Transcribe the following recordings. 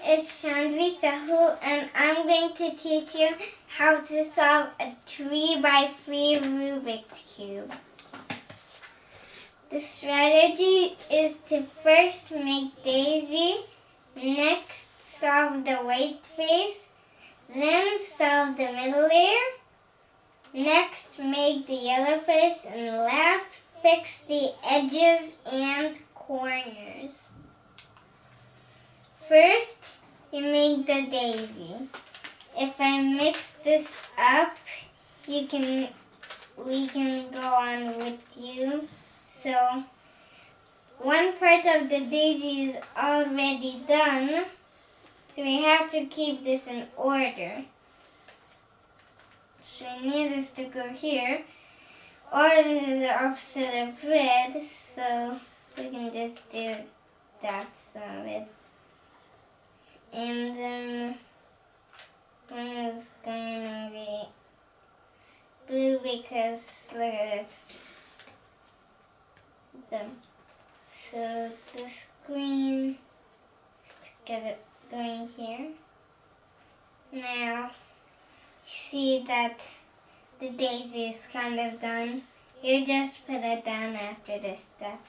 is Shanvi Sahoo, and I'm going to teach you how to solve a 3x3 Rubik's Cube. The strategy is to first make Daisy, next solve the white face, then solve the middle layer, next make the yellow face, and last fix the edges and corners. First, you make the daisy. If I mix this up, we can go on with you. So, one part of the daisy is already done, so we have to keep this in order. So we need this to go here. Orange is the opposite of red, so we can just do that solid. And then one is going to be blue because look at it. Done. So this green, let's get it going here. Now, see that the daisy is kind of done. You just put it down after this step.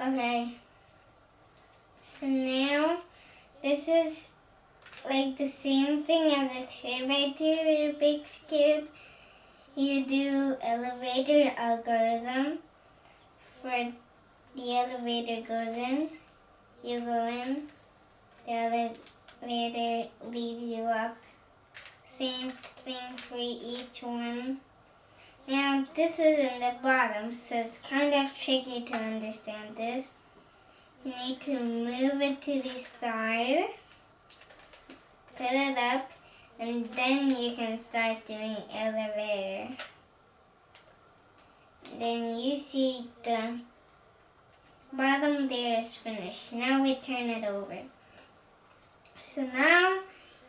Okay, so now this is like the same thing as a 2x2 Rubik's Cube. You do elevator algorithm. For the elevator goes in, you go in, the elevator leads you up. Same thing for each one. Now this is in the bottom, so it's kind of tricky to understand this. You need to move it to the side, put it up, and then you can start doing elevator. Then you see the bottom layer is finished. Now we turn it over. So now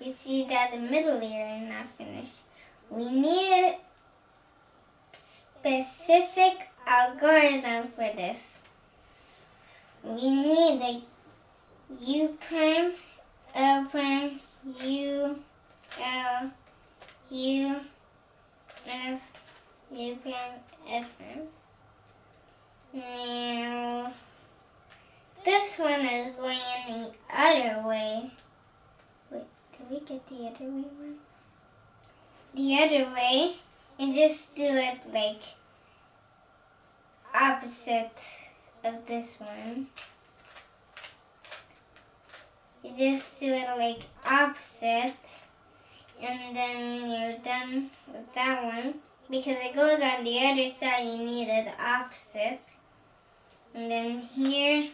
you see that the middle layer is not finished. We need a specific algorithm for this. We need a U prime, L prime, U, L, U, F, U prime, F prime. Now, this one is going in the other way. Wait, did we get the other way one? The other way, and just do it like opposite of this one. You just do it like opposite, and then you're done with that one. Because it goes on the other side, you need it opposite. And then here,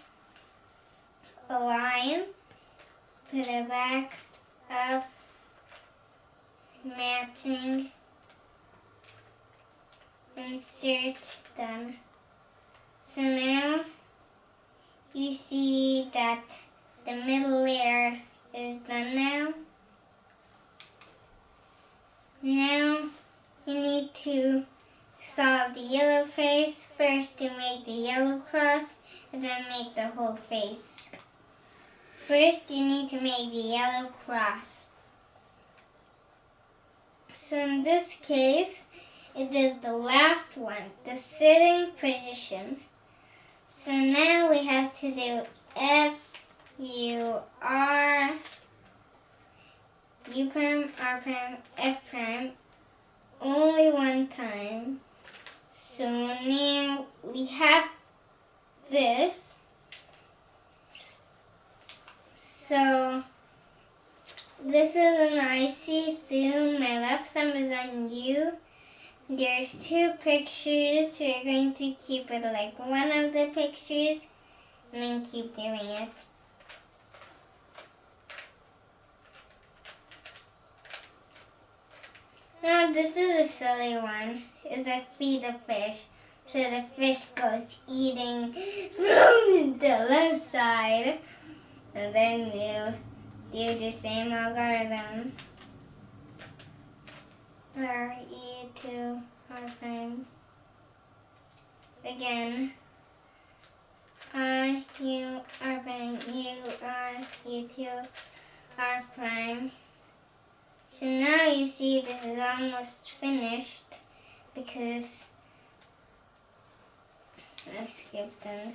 a line, put it back, up, matching, insert, done. So now, you see that the middle layer is done now. Now, you need to solve the yellow face first to make the yellow cross and then make the whole face. First, you need to make the yellow cross. So in this case, it is the last one, the sitting position. So now we have to do F, U, R, U prime, R prime, F prime, only one time. So now we have this. So this is an I see through. My left thumb is on U. There's two pictures. We're going to keep it like one of the pictures and then keep doing it. Now this is a silly one. It's a feed a fish. So the fish goes eating from the left side. And then you do the same algorithm. R, E, 2, R prime, again. R, U, R prime, U, R, U2, R prime. So now you see this is almost finished because I skipped them.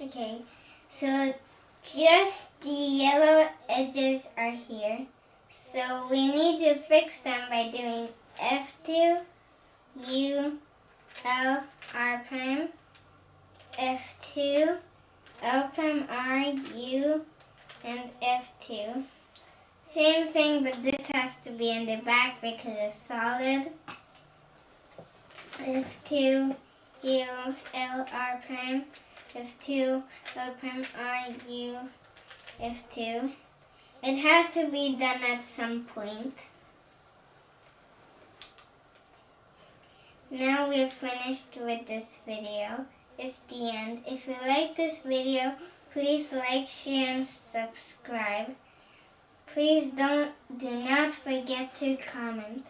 Okay, so just the yellow edges are here. So we need to fix them by doing F2, U, L, R prime, F2, L prime, R, U, and F2. Same thing, but this has to be in the back because it's solid. F2, U, L, R prime, F2, L prime, R, U, F2. It has to be done at some point. Now we're finished with this video. It's the end. If you like this video, please like, share, and subscribe. Please do not forget to comment.